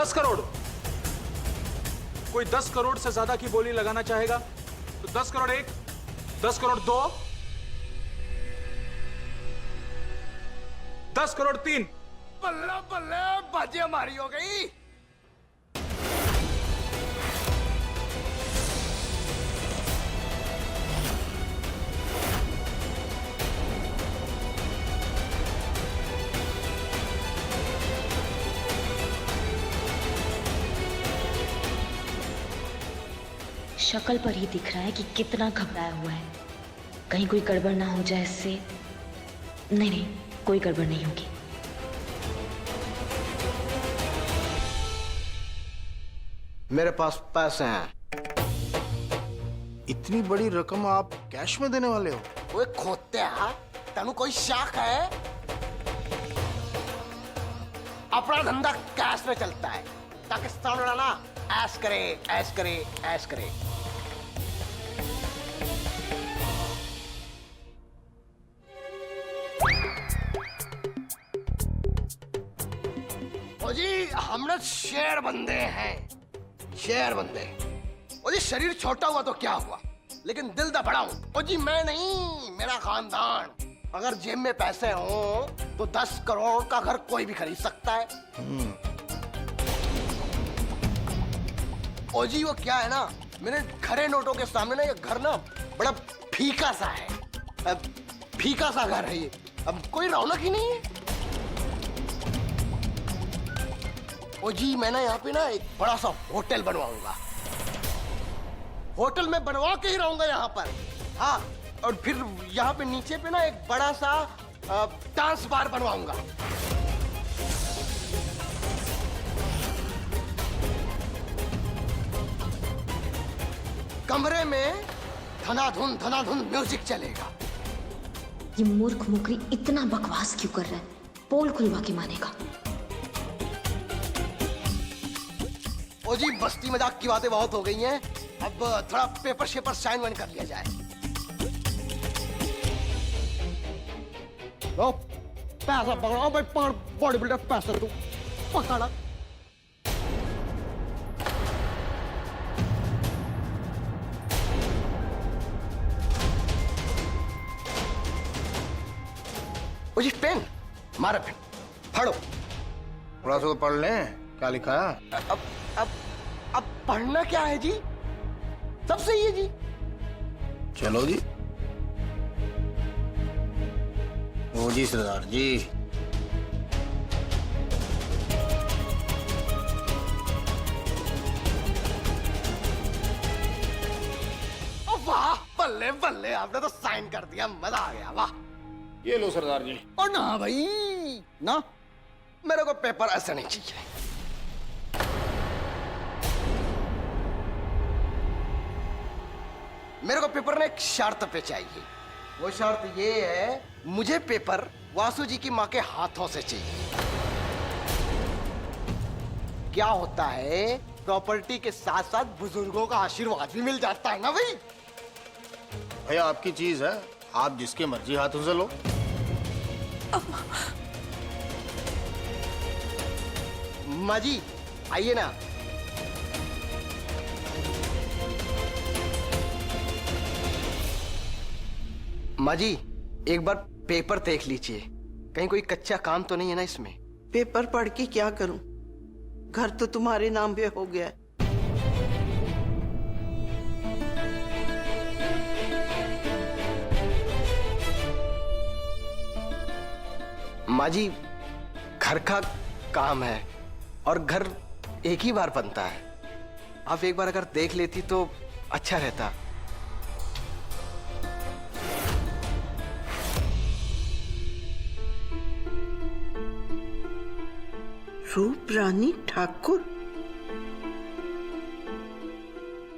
10 करोड़। कोई 10 करोड़ से ज्यादा की बोली लगाना चाहेगा तो 10 करोड़ 1, 10 करोड़ 2, 10 करोड़ 3। बल्ले बल्ले, बाजी हमारी हो गई। शक्ल पर ही दिख रहा है कि कितना घबराया हुआ है। कहीं कोई गड़बड़ ना हो जाए इससे। नहीं नहीं, कोई गड़बड़ नहीं होगी। मेरे पास पैसे हैं। इतनी बड़ी रकम आप कैश में देने वाले हो? ओए खोते हा, तेनू कोई शक है? अपना धंधा कैश में चलता है ताकि सामने वाला ना ऐश करे, ऐश करे, ऐश करे। ओ जी, हम लोग शेर बंदे हैं, शेर बंदे। ओ जी, शरीर छोटा हुआ तो क्या हुआ, लेकिन दिल तो बड़ा हूं। ओ जी, मैं नहीं, मेरा खानदान। अगर जेब में पैसे हों तो 10 करोड़ का घर कोई भी खरीद सकता है। ओ जी, वो क्या है ना, मेरे खरे नोटों के सामने ना ये घर ना बड़ा फीका सा है। अब फीका सा घर है ये, अब कोई रौनक ही नहीं है। ओ जी, मैं ना यहाँ पे ना एक बड़ा सा होटल बनवाऊंगा। होटल में बनवा के ही रहूंगा यहाँ पर। हाँ, और फिर यहाँ पे नीचे पे ना एक बड़ा सा डांस बार बनवाऊंगा। कमरे में धनाधुन म्यूजिक चलेगा। ये मूर्ख मुकरी इतना बकवास क्यों कर रहा है? पोल खुलवा के मानेगा। ओ जी, मस्ती मजाक की बातें बहुत हो गई हैं। अब थोड़ा पेपर शेपर साइन वाइन कर लिया जाए। लो, पैसा पकड़ो भाई, बॉडी बिल्डर पैसा तू पकड़ा। ओ जी, पेन मारा, पेन फाड़ो। थोड़ा सा तो पढ़ लें, क्या लिखा है? अब पढ़ना क्या है जी? सब सही है जी। चलो जी। ओ जी सरदार जी। ओ वाह, बल्ले बल्ले, आपने तो साइन कर दिया, मजा आ गया, वाह। ये लो सरदार जी। और ना भाई ना, मेरे को पेपर ऐसा नहीं चाहिए। मेरे को पेपर ना एक शर्त पे चाहिए। वो शर्त ये है, मुझे पेपर वासु जी की माँ के हाथों से चाहिए। क्या होता है, प्रॉपर्टी के साथ साथ बुजुर्गों का आशीर्वाद भी मिल जाता है ना भाई। भैया आपकी चीज है, आप जिसके मर्जी हाथों से लो। माँ जी आइए ना। माँ जी, एक बार पेपर देख लीजिए, कहीं कोई कच्चा काम तो नहीं है ना इसमें। पेपर पढ़ के क्या करूं? घर तो तुम्हारे नाम पे हो गया है। माँ जी, घर का काम है और घर एक ही बार बनता है। आप एक बार अगर देख लेती तो अच्छा रहता। रूप रानी ठाकुर,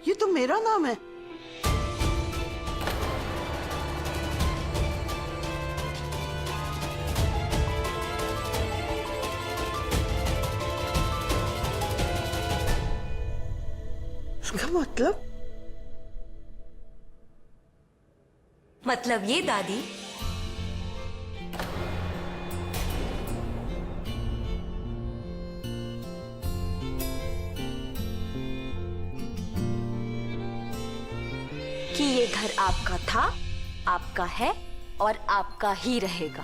ये तो मेरा नाम है। इसका मतलब ये दादी, ये घर आपका था, आपका है और आपका ही रहेगा।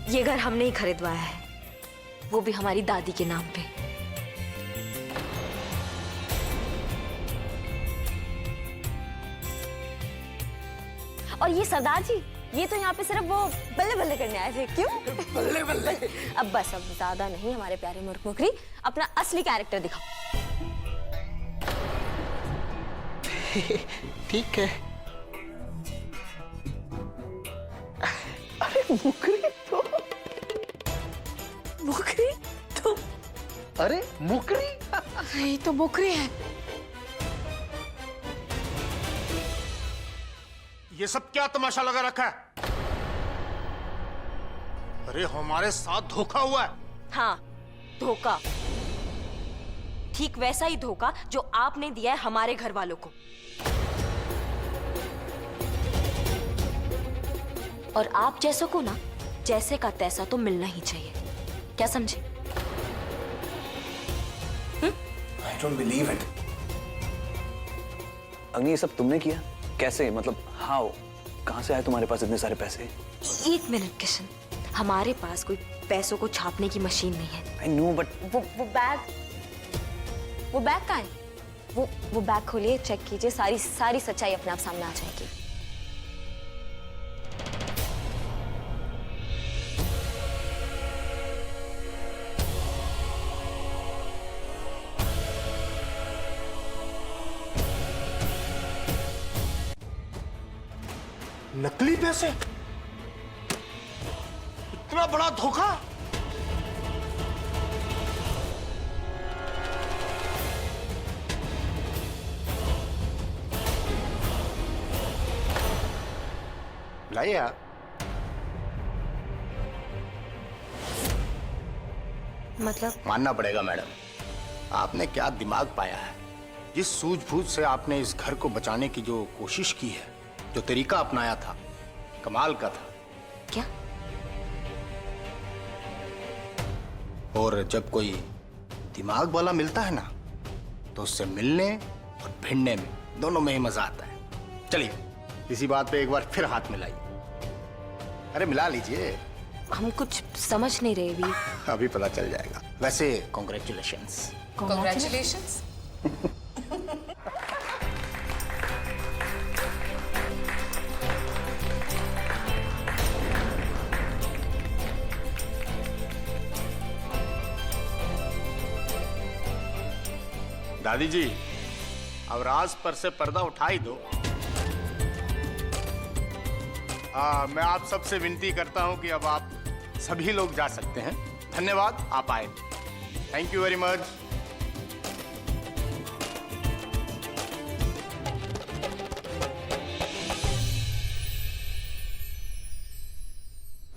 ये घर हमने ही खरीदवाया है, वो भी हमारी दादी के नाम पे। और ये सरदार जी, ये तो यहाँ पे सिर्फ वो बल्ले बल्ले करने आए थे, क्यों? बल्ले बल्ले। अब बस, अब ज्यादा नहीं, हमारे प्यारे मुर्ख मुकरी, अपना असली कैरेक्टर दिखाओ। ठीक है। अरे मुकरी तो अरे मुकरी, ये तो मुकरी है। ये सब क्या तमाशा लगा रखा है? अरे हमारे साथ धोखा हुआ है। हाँ, धोखा, ठीक वैसा ही धोखा जो आपने दिया है हमारे घर वालों को। और आप जैसों को ना जैसे का तैसा तो मिलना ही चाहिए, क्या समझे? I don't believe it. अग्नि, ये सब तुमने किया? कैसे, मतलब हाउ? कहाँ से आए तुम्हारे पास इतने सारे पैसे? एक मिनट किशन, हमारे पास कोई पैसों को छापने की मशीन नहीं है। I know, but वो बैग कहाँ है? वो बैग खोलिए, चेक कीजिए, सारी सच्चाई अपने आप सामने आ जाएगी। नकली पैसे? इतना बड़ा धोखा? लाइए आप। मतलब? मानना पड़ेगा मैडम, आपने क्या दिमाग पाया है। जिस सूझबूझ से आपने इस घर को बचाने की जो कोशिश की है, जो तरीका अपनाया था, कमाल का था। क्या? और जब कोई दिमाग वाला मिलता है ना, तो उससे मिलने और भिड़ने में दोनों में ही मजा आता है। चलिए इसी बात पे एक बार फिर हाथ मिलाइए। अरे मिला लीजिए। हम कुछ समझ नहीं रहे अभी। अभी पता चल जाएगा। वैसे कॉन्ग्रेचुलेशंस। Congratulations. दादी जी, अब राज पर से पर्दा उठा ही दो। मैं आप सबसे विनती करता हूं कि अब आप सभी लोग जा सकते हैं। धन्यवाद, आप आए। Thank you very much.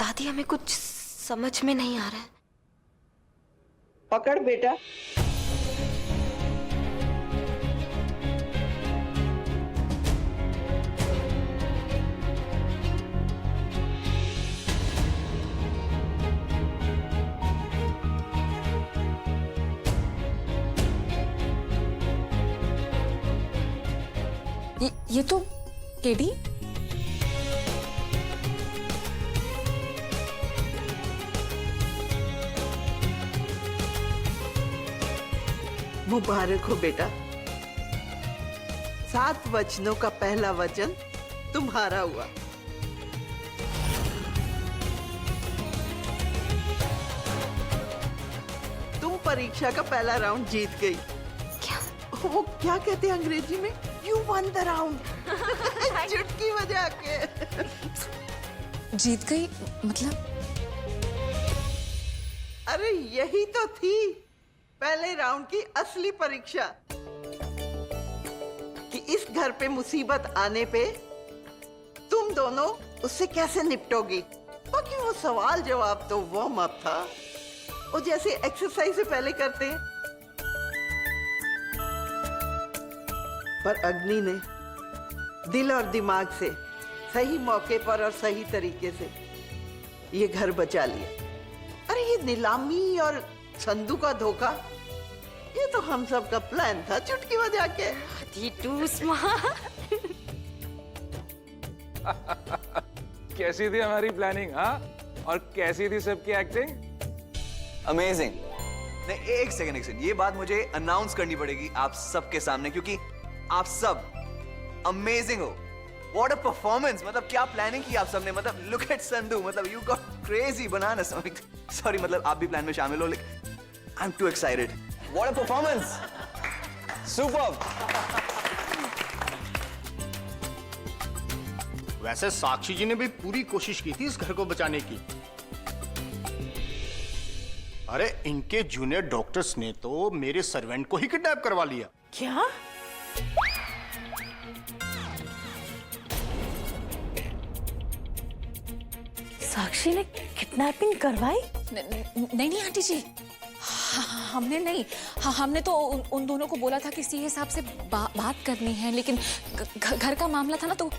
दादी, हमें कुछ समझ में नहीं आ रहा है। पकड़ बेटा। ये तो केडी। मुबारक हो बेटा। 7 वचनों का पहला वचन तुम्हारा हुआ। तुम परीक्षा का पहला राउंड जीत गई। क्या? वो क्या कहते हैं अंग्रेजी में? You won the round. चुटकी बजा के। जीत गई मतलब? अरे यही तो थी पहले राउंड की असली परीक्षा, कि इस घर पे मुसीबत आने पे तुम दोनों उससे कैसे निपटोगी। बाकी वो सवाल जवाब तो वार्म अप था, वो जैसे एक्सरसाइज से पहले करते हैं। पर अग्नि ने दिल और दिमाग से सही मौके पर और सही तरीके से ये घर बचा लिया। अरे ये नीलामी और संधू का धोखा, ये तो हम सब का प्लान था चुटकी बजा के। Too smart. कैसी थी हमारी प्लानिंग, हाँ? और कैसी थी सबकी एक्टिंग? अमेजिंग। नहीं, एक सेकंड, ये बात मुझे अनाउंस करनी पड़ेगी आप सबके सामने, क्योंकि आप सब अमेजिंग हो। व्हाट अ परफॉर्मेंस, मतलब क्या प्लानिंग की आप सबने, मतलब लुक एट संधू, मतलब you got crazy banana. Sorry, मतलब आप भी प्लान में शामिल हो, लेकिन I am to excited. What a performance, superb. वैसे साक्षी जी ने भी पूरी कोशिश की थी इस घर को बचाने की। अरे इनके जूनियर डॉक्टर्स ने तो मेरे सर्वेंट को ही किडनैप करवा लिया। क्या? साक्षी ने किडनैपिंग करवाई? नहीं आंटी जी, हमने नहीं। हमने तो उन दोनों को बोला था कि सीए साहब से बात करनी है, लेकिन घर का मामला था ना, तो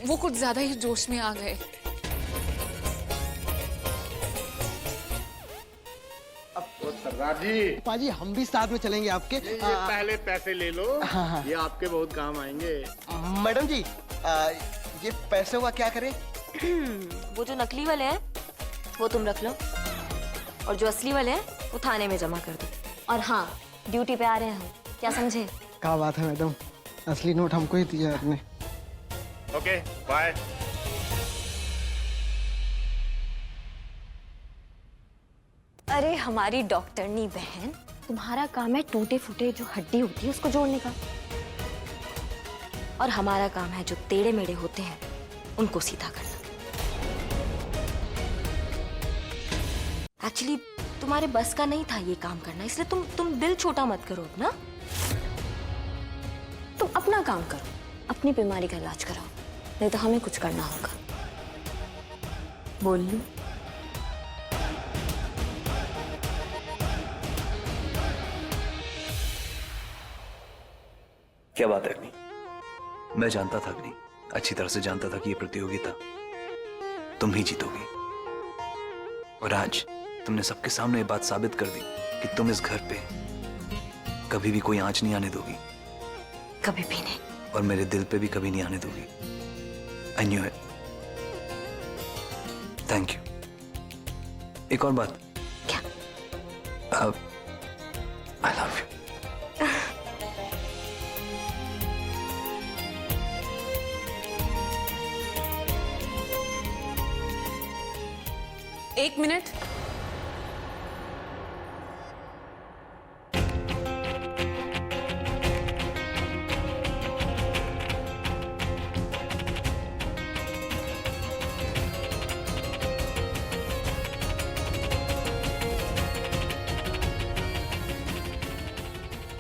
वो कुछ ज्यादा ही जोश में आ गए। सरदार जी, पाजी हम भी साथ में चलेंगे आपके। ये पहले पैसे ले लो। ये आपके बहुत काम आएंगे। मैडम जी, ये पैसे हुआ क्या करें? वो जो नकली वाले हैं वो तुम रख लो, और जो असली वाले हैं वो थाने में जमा कर दो। और हाँ, ड्यूटी पे आ रहे हैं हम, क्या समझे? क्या बात है मैडम, असली नोट हमको ही दिया आपने। Okay, bye. अरे हमारी डॉक्टरनी बहन, तुम्हारा काम है टूटे फूटे जो हड्डी होती है उसको जोड़ने का, और हमारा काम है जो टेढ़े मेढ़े होते हैं उनको सीधा करना। एक्चुअली तुम्हारे बस का नहीं था ये काम करना, इसलिए तुम दिल छोटा मत करो अपना। तुम अपना काम करो, अपनी बीमारी का इलाज कराओ, नहीं तो हमें कुछ करना होगा। बोल लूं? क्या बात है अग्नि, मैं जानता था अग्नि, अच्छी तरह से जानता था कि ये प्रतियोगिता तुम ही जीतोगी, और आज तुमने सबके सामने ये बात साबित कर दी कि तुम इस घर पे कभी भी कोई आंच नहीं आने दोगी। कभी भी नहीं। और मेरे दिल पे भी कभी नहीं आने दोगी। I knew it. Thank you. एक और बात। क्या? I love you. एक मिनट।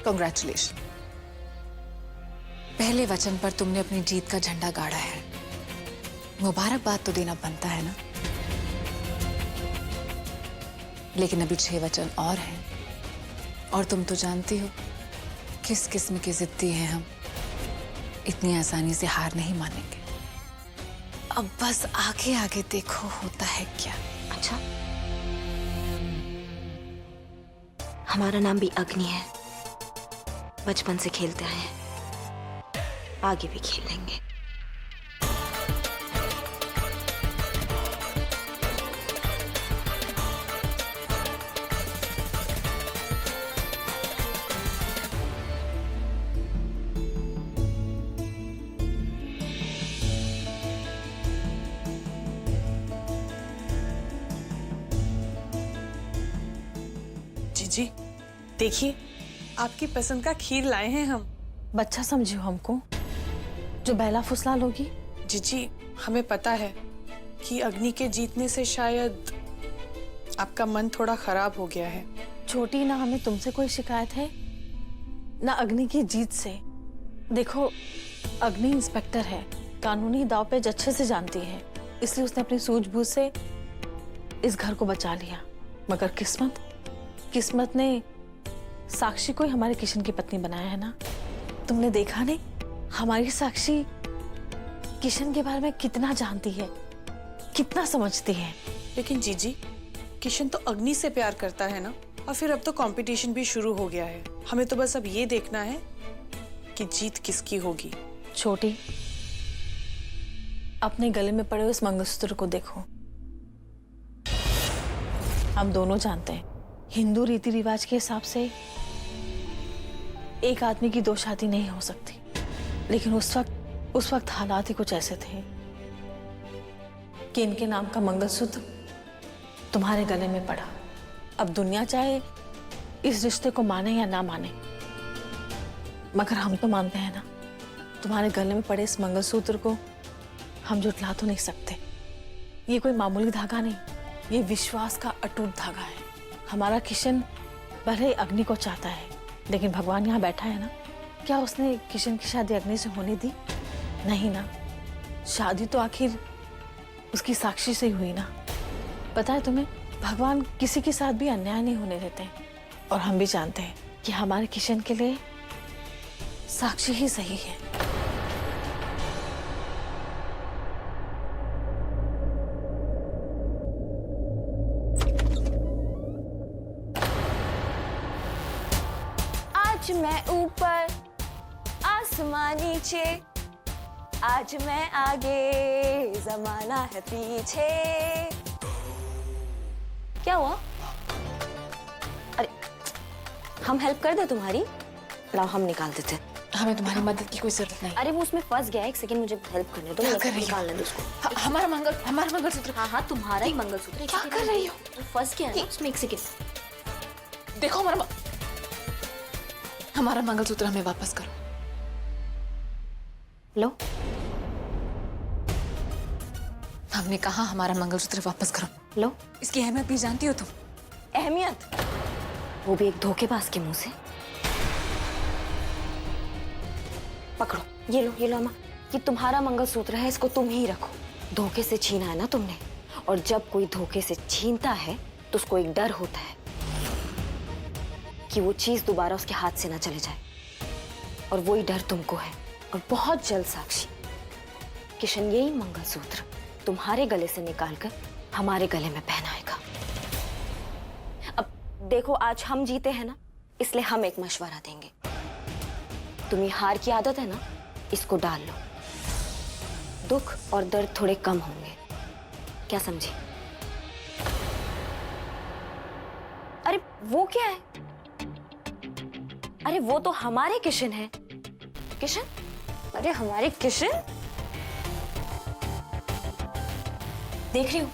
कांग्रेचुलेशन। पहले वचन पर तुमने अपनी जीत का झंडा गाड़ा है, मुबारकबाद तो देना बनता है ना। लेकिन अभी 6 वचन और हैं, और तुम तो जानती हो किस किस्म के जिद्दी हैं हम, इतनी आसानी से हार नहीं मानेंगे। अब बस आगे आगे देखो होता है क्या। अच्छा, हमारा नाम भी अग्नि है, बचपन से खेलते आए हैं, आगे भी खेलेंगे। जी देखिए, आपकी पसंद का खीर लाए हैं हम। बच्चा समझो हमको, जो बेला फुसला लोगी। जी हमें पता है कि अग्नि के जीतने से शायद आपका मन थोड़ा खराब हो गया है। छोटी, ना हमें तुमसे कोई शिकायत है ना अग्नि की जीत से। देखो, अग्नि इंस्पेक्टर है, कानूनी दाव पेच अच्छे से जानती है, इसलिए उसने अपनी सूझबूझ से इस घर को बचा लिया। मगर किस्मत ने साक्षी को ही हमारे किशन की पत्नी बनाया है ना। तुमने देखा नहीं, हमारी साक्षी किशन के बारे में कितना जानती है, कितना समझती है। लेकिन जीजी, किशन तो अग्नि से प्यार करता है ना, और फिर अब तो कंपटीशन भी शुरू हो गया है। हमें तो बस अब ये देखना है कि जीत किसकी होगी। छोटी, अपने गले में पड़े हुए इस मंगलसूत्र को देखो। हम दोनों जानते हैं हिंदू रीति रिवाज के हिसाब से एक आदमी की 2 शादी नहीं हो सकती, लेकिन उस वक्त हालात ही कुछ ऐसे थे कि इनके नाम का मंगलसूत्र तुम्हारे गले में पड़ा। अब दुनिया चाहे इस रिश्ते को माने या ना माने, मगर हम तो मानते हैं ना, तुम्हारे गले में पड़े इस मंगलसूत्र को हम जुटला तो नहीं सकते। ये कोई मामूली धागा नहीं, ये विश्वास का अटूट धागा है। हमारा किशन भले ही अग्नि को चाहता है, लेकिन भगवान यहाँ बैठा है ना, क्या उसने किशन की शादी अग्नि से होने दी? नहीं ना। शादी तो आखिर उसकी साक्षी से ही हुई ना। पता है तुम्हें, भगवान किसी के साथ भी अन्याय नहीं होने देते, और हम भी जानते हैं कि हमारे किशन के लिए साक्षी ही सही है। आज मैं ऊपर आसमान नीचे, आज मैं आगे जमाना है पीछे। क्या हुआ? अरे हम हेल्प कर दे तुम्हारी? लाओ हम निकाल देते। हमें तुम्हारी मदद की कोई जरूरत नहीं। अरे वो उसमें फंस गया, एक सेकंड मुझे हेल्प करने दो। क्या कर रही हो? निकालने दो उसको। हमारा मंगलसूत्र। हाँ तुम्हारा ही मंगलसूत्र। क्या कर रही हो? वो फंस गया ना उसमें, एक सेकंड। देखो हमारा मंगलसूत्र हमें वापस करो। लो, हमने कहा हमारा मंगलसूत्र वापस करो। लो। इसकी अहमियत भी जानती हो तुम? अहमियत? वो भी एक धोखेबाज के मुंह से। पकड़ो, ये लो अम्मा, ये तुम्हारा मंगलसूत्र है, इसको तुम ही रखो। धोखे से छीना है ना तुमने, और जब कोई धोखे से छीनता है तो उसको एक डर होता है कि वो चीज दोबारा उसके हाथ से ना चले जाए, और वही डर तुमको है। और बहुत जल्द साक्षी, किशन यही मंगलसूत्र तुम्हारे गले से निकालकर हमारे गले में पहनाएगा। अब देखो, आज हम जीते हैं ना, इसलिए हम एक मशवरा देंगे। तुम्हें हार की आदत है ना, इसको डाल लो, दुख और दर्द थोड़े कम होंगे। क्या समझी? अरे वो क्या है? अरे वो तो हमारे किशन है। किशन? अरे हमारे किशन? देख रही हूँ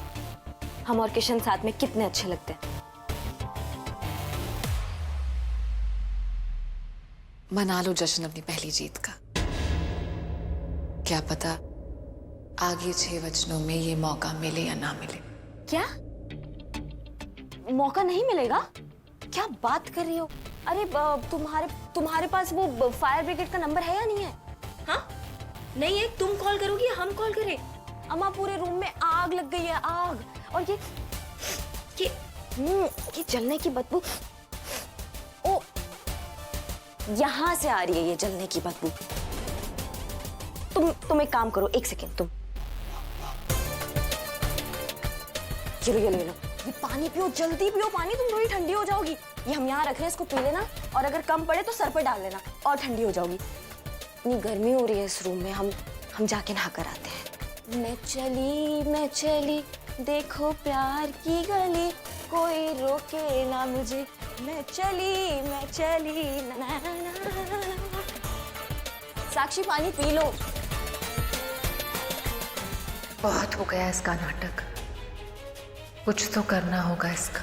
हम और किशन साथ में कितने अच्छे लगते हैं। मना लो जश्न अपनी पहली जीत का। क्या पता आगे 6 वचनों में ये मौका मिले या ना मिले। क्या मौका नहीं मिलेगा? क्या बात कर रही हो? अरे तुम्हारे पास वो फायर ब्रिगेड का नंबर है या नहीं है? हाँ नहीं है, तुम कॉल करोगी या हम कॉल करें? अम्मा, पूरे रूम में आग लग गई है, आग। और ये जलने की बदबू, ओ यहां से आ रही है ये जलने की बदबू। तुम एक काम करो, एक सेकेंड, तुम ये लो, ये पानी पियो, जल्दी पियो पानी, तुम थोड़ी ठंडी हो जाओगी। ये हम यहाँ रख रहे हैं, इसको पी लेना, और अगर कम पड़े तो सर पे डाल लेना, और ठंडी हो जाओगी। इतनी गर्मी हो रही है इस रूम में, हम जाके नहा कर आते हैं। मैं चली देखो प्यार की गली, कोई रोके ना मुझे, मैं चली ना। साक्षी पानी पी लो। बहुत हो गया इसका नाटक, कुछ तो करना होगा इसका।